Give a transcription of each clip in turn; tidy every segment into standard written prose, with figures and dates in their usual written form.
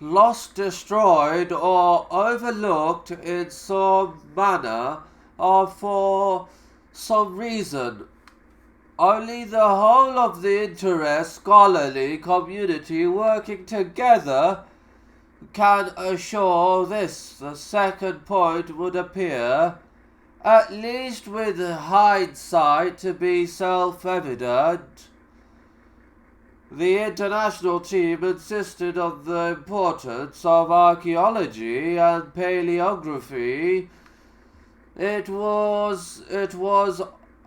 lost, destroyed, or overlooked in some manner or for some reason. Only the whole of the scholarly community working together can assure this. The second point would appear, at least with hindsight, to be self-evident. The international team insisted on the importance of archaeology and paleography. It was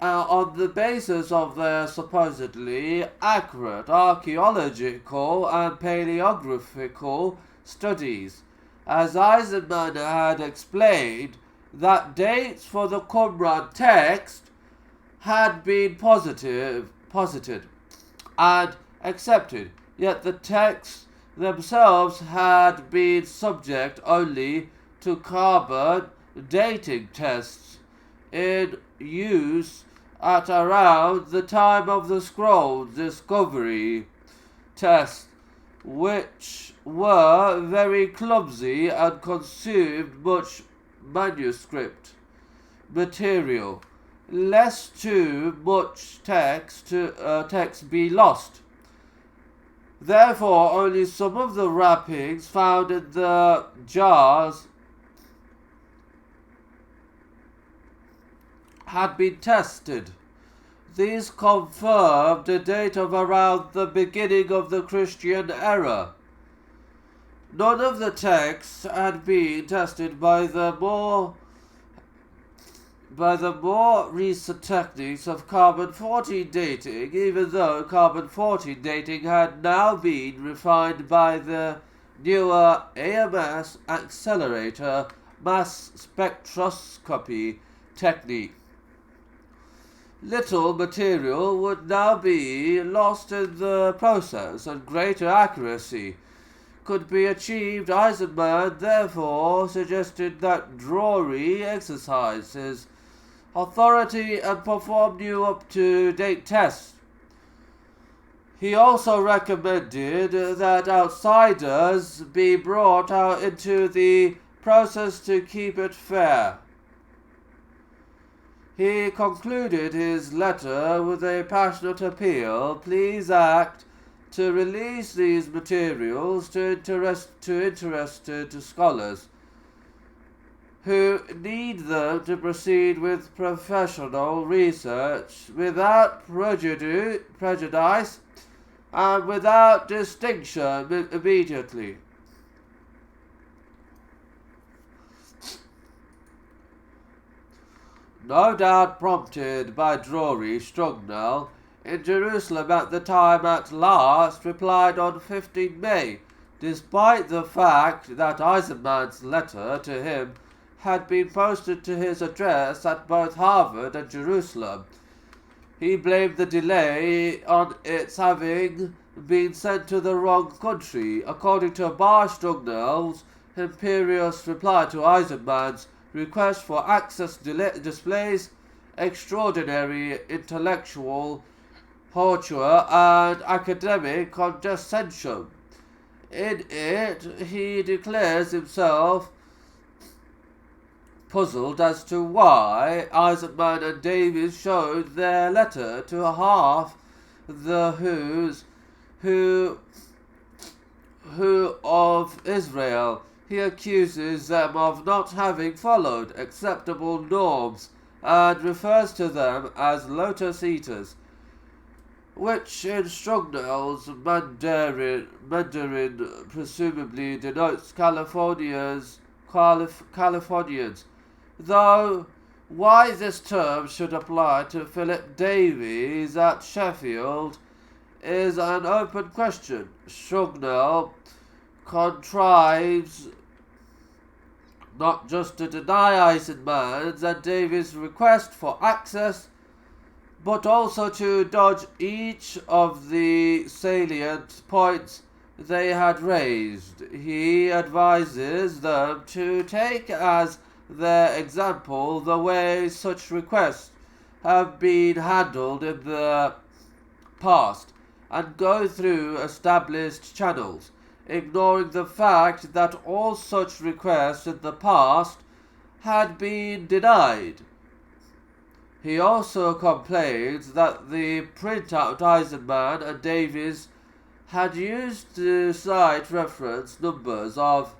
on the basis of their supposedly accurate archaeological and paleographical studies, as Eisenman had explained, that dates for the Qumran text had been posited and accepted, yet the texts themselves had been subject only to carbon dating tests in use at around the time of the scroll discovery tests, which were very clumsy and consumed much manuscript material, lest too much text be lost. Therefore, only some of the wrappings found in the jars had been tested. These confirmed a date of around the beginning of the Christian era. None of the texts had been tested by the more recent techniques of carbon-14 dating, even though carbon-14 dating had now been refined by the newer AMS accelerator mass spectroscopy technique. Little material would now be lost in the process, and greater accuracy could be achieved. Eisenman therefore suggested that Drury exercise his authority and perform new up-to-date tests. He also recommended that outsiders be brought out into the process to keep it fair. He concluded his letter with a passionate appeal: please act to release these materials to interested scholars who need them to proceed with professional research without prejudice and without distinction immediately. No doubt prompted by Drury, Strugnell, in Jerusalem at the time at last replied on 15 May, despite the fact that Eisenman's letter to him had been posted to his address at both Harvard and Jerusalem. He blamed the delay on its having been sent to the wrong country. According to Bar Strugnell's imperious reply to Eisenman's request for access displays extraordinary intellectual hauteur and academic condescension. In it, he declares himself puzzled as to why Eisenman and Davies showed their letter to half the who of Israel. He accuses them of not having followed acceptable norms and refers to them as lotus eaters, which in Strugnell's Mandarin presumably denotes Californians, though why this term should apply to Philip Davies at Sheffield is an open question. Strugnell contrives not just to deny Eisenman's and Davies' request for access, but also to dodge each of the salient points they had raised. He advises them to take as their example the way such requests have been handled in the past and go through established channels. ignoring the fact that all such requests in the past had been denied. He also complains that the printout Eisenman and Davies had used to cite reference numbers of